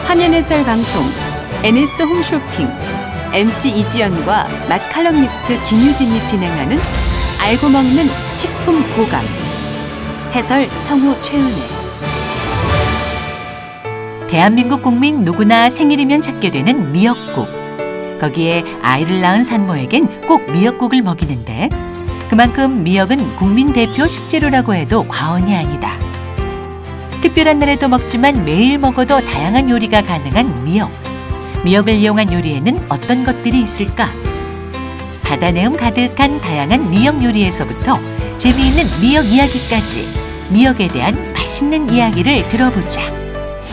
화면 해설 방송 NS 홈쇼핑 MC 이지연과 맛 칼럼니스트 김유진이 진행하는 알고 먹는 식품 보감. 해설 성우 최은혜. 대한민국 국민 누구나 생일이면 찾게 되는 미역국. 거기에 아이를 낳은 산모에겐 꼭 미역국을 먹이는데 그만큼 미역은 국민 대표 식재료라고 해도 과언이 아니다. 특별한 날에도 먹지만 매일 먹어도 다양한 요리가 가능한 미역. 미역을 이용한 요리에는 어떤 것들이 있을까? 바다 내음 가득한 다양한 미역 요리에서부터 재미있는 미역 이야기까지 미역에 대한 맛있는 이야기를 들어보자.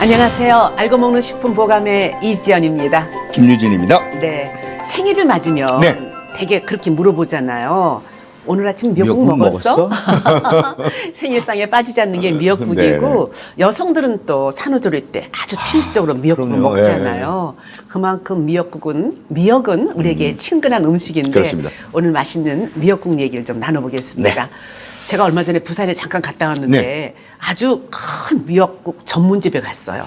안녕하세요. 알고 먹는 식품 보감의 이지연입니다. 김유진입니다. 네, 생일을 맞으면 네. 되게 그렇게 물어보잖아요. 오늘 아침 미역국 미역국 먹었어? 생일상에 빠지지 않는 게 미역국이고 여성들은 또 산후조리 때 아주 필수적으로 미역국을 그럼요. 먹잖아요. 그만큼 미역은 우리에게 친근한 음식인데 그렇습니다. 오늘 맛있는 미역국 얘기를 좀 나눠보겠습니다. 네. 제가 얼마 전에 부산에 잠깐 갔다 왔는데 네. 아주 큰 미역국 전문집에 갔어요.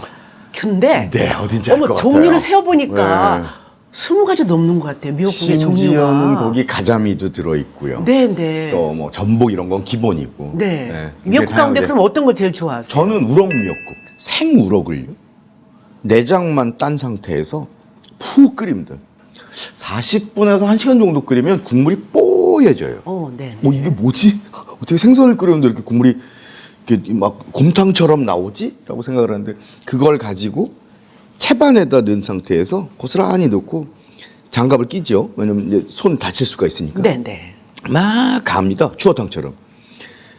근데 네, 어딘지 알 것 같아요. 종류를 세어보니까 네. 20가지 넘는 것 같아요. 미역국의 종류가. 심지어는 거기 가자미도 들어있고요. 네. 또 뭐 전복 이런 건 기본이고. 네. 굉장히 미역국 가운데 다양한데 그럼 어떤 걸 제일 좋아하세요? 저는 우럭 미역국. 생우럭을요. 내장만 딴 상태에서 푹 끓입니다. 40분에서 1시간 정도 끓이면 국물이 뽀얘져요. 네. 이게 뭐지? 어떻게 생선을 끓였는데 이렇게 국물이 이렇게 막 곰탕처럼 나오지? 라고 생각을 하는데 그걸 가지고 채반에다 넣은 상태에서 고스란히 넣고 장갑을 끼죠. 왜냐면 이제 손 다칠 수가 있으니까. 네. 막 갑니다. 추어탕처럼.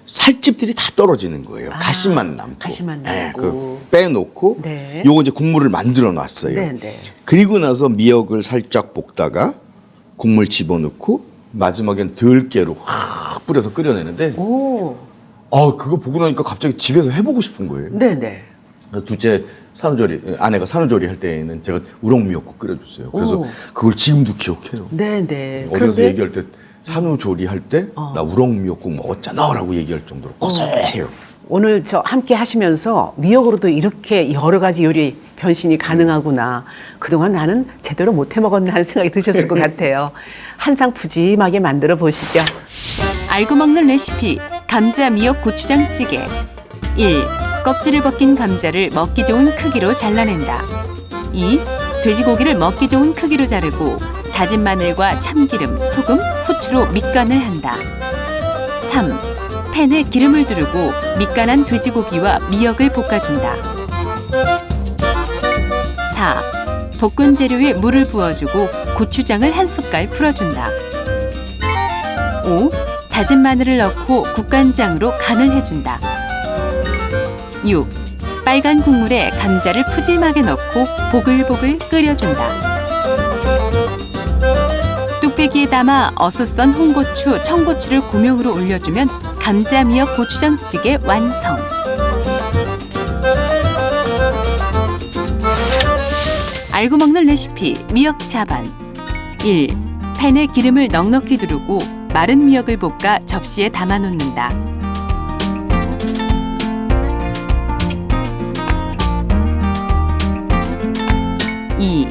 살집들이 다 떨어지는 거예요. 가시만 남고. 가시만 네, 남고. 그 빼놓고 네. 요거 이제 국물을 만들어 놨어요. 네. 그리고 나서 미역을 살짝 볶다가 국물 집어넣고 마지막엔 들깨로 확 뿌려서 끓여내는데 오. 그거 보고 나니까 갑자기 집에서 해보고 싶은 거예요. 네. 그래서 둘째 아내가 산후조리 할 때에는 제가 우럭 미역국 끓여줬어요. 그래서 오. 그걸 지금도 기억해요. 네. 어려서 얘기할 때 산후조리 할 때 나 우럭 미역국 먹었잖아 라고 얘기할 정도로 고소해요. 오늘 저 함께 하시면서 미역으로도 이렇게 여러 가지 요리 변신이 가능하구나. 그동안 나는 제대로 못 해먹었나 하는 생각이 드셨을 것 같아요. 한 상 푸짐하게 만들어 보시죠. 알고 먹는 레시피 감자 미역 고추장찌개. 1. 껍질을 벗긴 감자를 먹기 좋은 크기로 잘라낸다. 2. 돼지고기를 먹기 좋은 크기로 자르고 다진 마늘과 참기름, 소금, 후추로 밑간을 한다. 3. 팬에 기름을 두르고 밑간한 돼지고기와 미역을 볶아준다. 4. 볶은 재료에 물을 부어주고 고추장을 한 숟갈 풀어준다. 5. 다진 마늘을 넣고 국간장으로 간을 해준다. 6. 빨간 국물에 감자를 푸짐하게 넣고 보글보글 끓여준다. 뚝배기에 담아 어슷 썬 홍고추, 청고추를 고명으로 올려주면 감자 미역 고추장찌개 완성. 알고 먹는 레시피 미역 자반. 1. 팬에 기름을 넉넉히 두르고 마른 미역을 볶아 접시에 담아 놓는다. 2.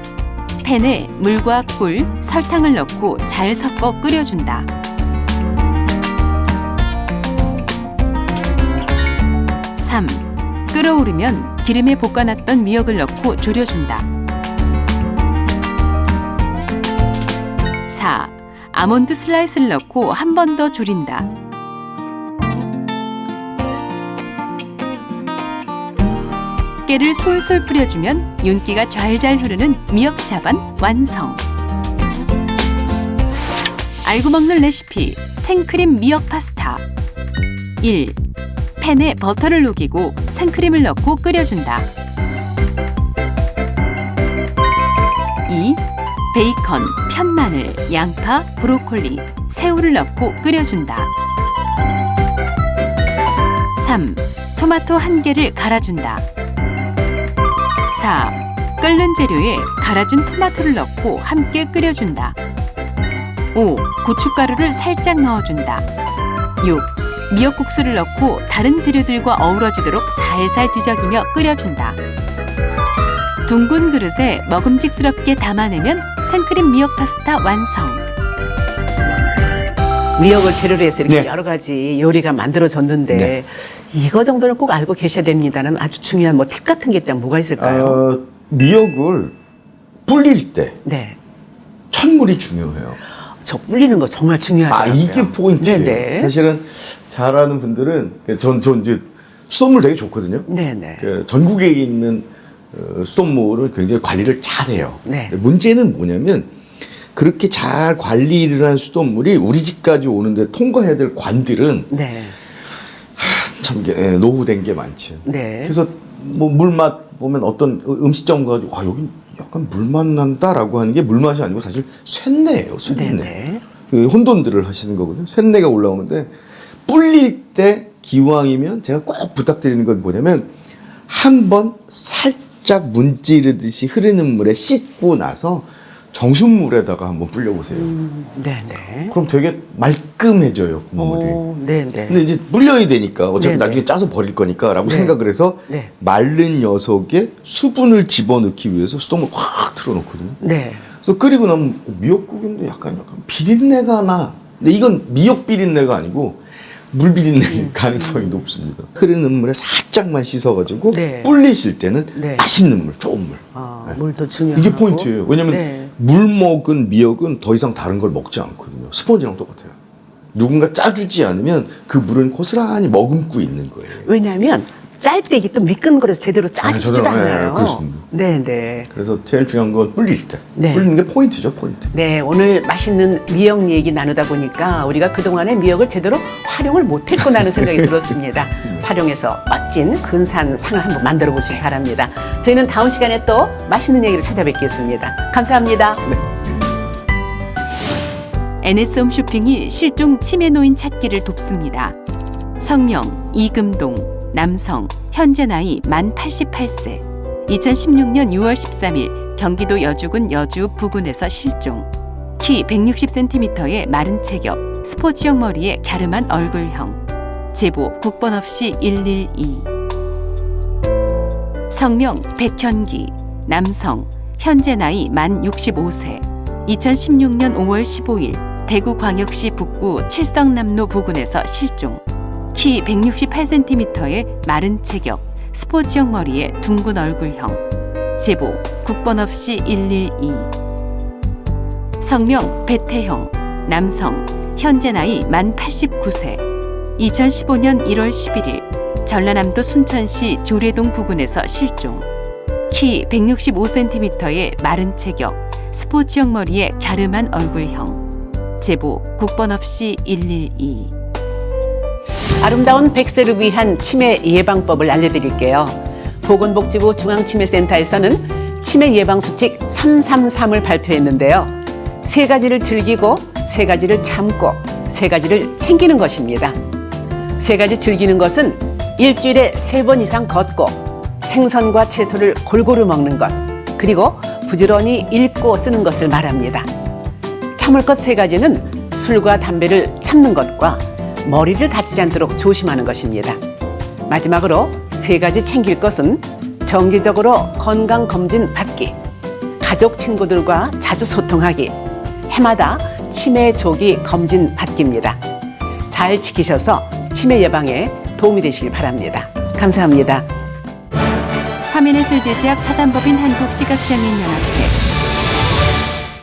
팬에 물과 꿀, 설탕을 넣고 잘 섞어 끓여준다. 3. 끓어오르면 기름에 볶아놨던 미역을 넣고 졸여준다. 4. 아몬드 슬라이스를 넣고 한 번 더 졸인다. 깨를 솔솔 뿌려주면 윤기가 잘잘 흐르는 미역 자반 완성. 알고 먹는 레시피 생크림 미역 파스타. 1. 팬에 버터를 녹이고 생크림을 넣고 끓여준다. 2. 베이컨, 편마늘, 양파, 브로콜리, 새우를 넣고 끓여준다. 3. 토마토 1개를 갈아준다. 4. 끓는 재료에 갈아준 토마토를 넣고 함께 끓여준다. 5. 고춧가루를 살짝 넣어준다. 6. 미역국수를 넣고 다른 재료들과 어우러지도록 살살 뒤적이며 끓여준다. 둥근 그릇에 먹음직스럽게 담아내면 생크림 미역 파스타 완성. 미역을 재료로 해서 이렇게 네. 여러 가지 요리가 만들어졌는데 네. 이거 정도는 꼭 알고 계셔야 됩니다는 아주 중요한 뭐 팁 같은 게 있다면 뭐가 있을까요? 미역을 불릴 때 네. 찬물이 중요해요. 저 불리는 거 정말 중요하더라고요. 이게 포인트예요. 네네. 사실은 잘하는 분들은 전 이제 수돗물 되게 좋거든요. 네네. 전국에 있는 수돗물을 굉장히 관리를 잘해요. 네. 근데 문제는 뭐냐면 그렇게 잘 관리를 한 수돗물이 우리 집까지 오는데 통과해야 될 관들은 네. 참 노후된 게 많죠. 네. 그래서 뭐 물맛 보면 어떤 음식점 가지고 여기 약간 물맛 난다라고 하는 게 물맛이 아니고 사실 쇳내예요. 쇳내. 네네. 그 혼돈들을 하시는 거거든요. 쇳내가 올라오는데 불릴 때 기왕이면 제가 꼭 부탁드리는 건 뭐냐면 한번 살짝 문지르듯이 흐르는 물에 씻고 나서 정수물에다가 한번 불려보세요. 네네. 그럼 되게 말끔해져요, 국물이. 네네. 근데 이제 불려야 되니까 어차피 네네. 나중에 짜서 버릴 거니까라고 네. 생각을 해서 네. 마른 녀석에 수분을 집어넣기 위해서 수돗물 확 틀어놓거든요. 네. 그래서 끓이고 나면 미역국인데 약간 비린내가 나. 근데 이건 미역 비린내가 아니고 물 비린내 가능성이 높습니다. 흐르는 물에 살짝만 씻어가지고 네. 불리실 때는 네. 맛있는 물, 좋은 물. 네. 물도 중요하고. 이게 포인트예요. 왜냐면 네. 물 먹은 미역은 더 이상 다른 걸 먹지 않거든요. 스펀지랑 똑같아요. 누군가 짜주지 않으면 그 물은 고스란히 머금고 있는 거예요. 왜냐하면 짤 때 이게 또 미끈거려서 제대로 짜지지도 저도, 않아요. 그렇습니다. 네네. 그래서 제일 중요한 건 불릴 때. 네. 불리는 게 포인트죠, 포인트. 네, 오늘 맛있는 미역 얘기 나누다 보니까 우리가 그동안에 미역을 제대로 활용을 못했구나 하는 생각이 들었습니다. 활용해서 멋진 근사한 상을 한번 만들어 보시기 바랍니다. 저희는 다음 시간에 또 맛있는 얘기를 찾아뵙겠습니다. 감사합니다. NS홈 쇼핑이 실종 치매 노인 찾기를 돕습니다. 성명 이금동, 남성, 현재 나이 만 88세. 2016년 6월 13일 경기도 여주군 여주 부근에서 실종. 키 160cm의 마른 체격, 스포츠형 머리에 갸름한 얼굴형. 제보 국번 없이 112. 성명 백현기, 남성, 현재 나이 만 65세. 2016년 5월 15일 대구광역시 북구 칠성남로 부근에서 실종. 키 168cm의 마른 체격, 스포츠형 머리에 둥근 얼굴형. 제보 국번 없이 112. 성명 배태형, 남성, 현재 나이 만 89세. 2015년 1월 11일 전라남도 순천시 조례동 부근에서 실종. 키 165cm의 마른 체격, 스포츠형 머리에 갸름한 얼굴형. 제보 국번 없이 112. 아름다운 100세를 위한 치매 예방법을 알려드릴게요. 보건복지부 중앙치매센터에서는 치매 예방수칙 333을 발표했는데요. 3가지를 즐기고 3가지를 참고 3가지를 챙기는 것입니다. 3가지 즐기는 것은 일주일에 3번 이상 걷고 생선과 채소를 골고루 먹는 것, 그리고 부지런히 읽고 쓰는 것을 말합니다. 참을 것 3가지는 술과 담배를 참는 것과 머리를 다치지 않도록 조심하는 것입니다. 마지막으로 3가지 챙길 것은 정기적으로 건강검진 받기, 가족 친구들과 자주 소통하기, 해마다 치매 조기 검진 받기입니다. 잘 지키셔서 치매 예방에 도움이 되시길 바랍니다. 감사합니다. 화면예술 제작 사단법인 한국시각장애인연합회